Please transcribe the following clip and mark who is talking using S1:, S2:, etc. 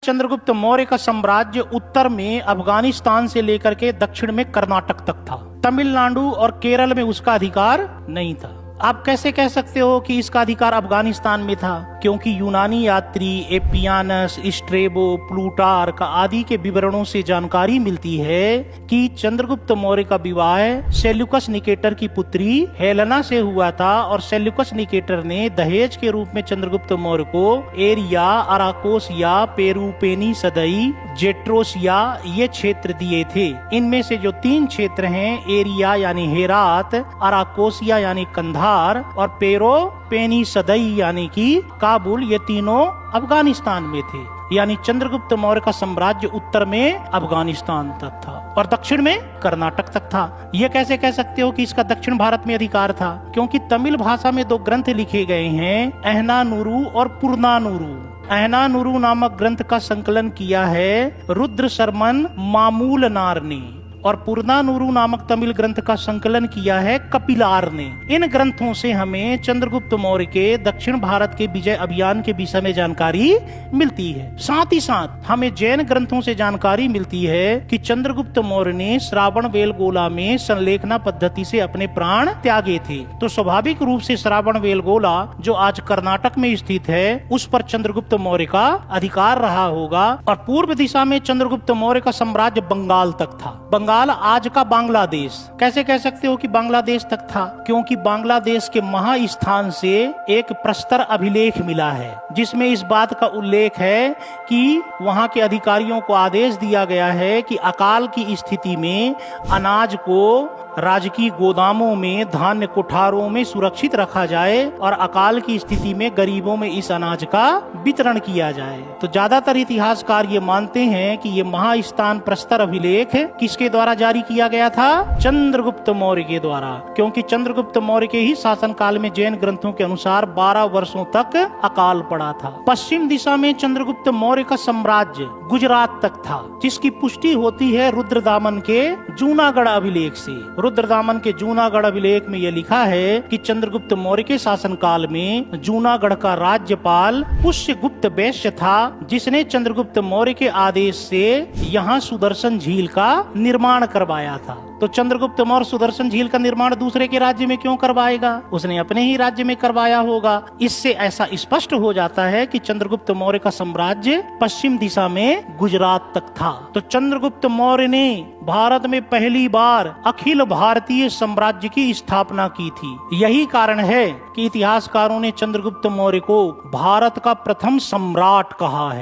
S1: चंद्रगुप्त मौर्य का साम्राज्य उत्तर में अफगानिस्तान से लेकर के दक्षिण में कर्नाटक तक था। तमिलनाडु और केरल में उसका अधिकार नहीं था। आप कैसे कह सकते हो कि इसका अधिकार अफगानिस्तान में था? क्योंकि यूनानी यात्री एपियानस, स्ट्रेबो, प्लूटार्क आदि के विवरणों से जानकारी मिलती है कि चंद्रगुप्त मौर्य का विवाह सेल्यूकस निकेटर की पुत्री हेलेना से हुआ था और सेल्यूकस निकेटर ने दहेज के रूप में चंद्रगुप्त मौर्य को एरिया, अराकोसिया, पेरूपेनी सदई, जेट्रोसिया ये क्षेत्र दिए थे। इनमें से जो 3 क्षेत्र हैं, एरिया यानी हेरात, अराकोसिया यानी कंधार और पेरूपेनी सदई यानी कि काबुल, ये तीनों अफगानिस्तान में थे। यानी चंद्रगुप्त मौर्य का साम्राज्य उत्तर में अफगानिस्तान तक था और दक्षिण में कर्नाटक तक था। यह कैसे कह सकते हो कि इसका दक्षिण भारत में अधिकार था? क्योंकि तमिल भाषा में 2 ग्रंथ लिखे गए हैं, अहनानुरु और पुरनानुरु। अहनानुरु नामक ग्रंथ का संकलन किया है रुद्र शर्मन मामूलनार ने और पुरनानुरु नामक तमिल ग्रंथ का संकलन किया है कपिलार ने। इन ग्रंथों से हमें चंद्रगुप्त मौर्य के दक्षिण भारत के विजय अभियान के विषय में जानकारी मिलती है। साथ ही साथ हमें जैन ग्रंथों से जानकारी मिलती है कि चंद्रगुप्त मौर्य ने श्रावणबेलगोला में संलेखना पद्धति से अपने प्राण त्यागे थे। तो स्वाभाविक रूप से श्रावणबेलगोला जो आज कर्नाटक में स्थित है, उस पर चंद्रगुप्त मौर्य का अधिकार रहा होगा। और पूर्व दिशा में चंद्रगुप्त मौर्य का साम्राज्य बंगाल तक था। बंगाल आज का बांग्लादेश। कैसे कह सकते हो कि बांग्लादेश तक था? क्योंकि बांग्लादेश के महास्थान से एक प्रस्तर अभिलेख मिला है जिसमें इस बात का उल्लेख है कि वहां के अधिकारियों को आदेश दिया गया है कि अकाल की स्थिति में अनाज को राजकीय गोदामों में, धान्य कोठारों में सुरक्षित रखा जाए और अकाल की स्थिति में गरीबों में इस अनाज का वितरण किया जाए। तो ज्यादातर इतिहासकार ये मानते हैं कि ये महास्थान प्रस्तर अभिलेख किसके द्वारा जारी किया गया था? चंद्रगुप्त मौर्य के द्वारा। क्योंकि चंद्रगुप्त मौर्य के ही शासनकाल में जैन ग्रंथों के अनुसार 12 वर्षों तक अकाल पड़ा था। पश्चिम दिशा में चंद्रगुप्त मौर्य का साम्राज्य गुजरात तक था, जिसकी पुष्टि होती है रुद्रदामन के जूनागढ़ अभिलेख से। रुद्रदामन के जूनागढ़ अभिलेख में यह लिखा है कि चंद्रगुप्त मौर्य के शासनकाल में जूनागढ़ का राज्यपाल पुष्यगुप्त वैश्य था, जिसने चंद्रगुप्त मौर्य के आदेश से यहाँ सुदर्शन झील का निर्माण करवाया था। तो चंद्रगुप्त मौर्य सुदर्शन झील का निर्माण दूसरे के राज्य में क्यों करवाएगा? उसने अपने ही राज्य में करवाया होगा। इससे ऐसा स्पष्ट हो जाता है कि चंद्रगुप्त मौर्य का साम्राज्य पश्चिम दिशा में गुजरात तक था। तो चंद्रगुप्त मौर्य ने भारत में पहली बार अखिल भारतीय साम्राज्य की स्थापना की थी। यही कारण है कि इतिहासकारों ने चंद्रगुप्त मौर्य को भारत का प्रथम सम्राट कहा है।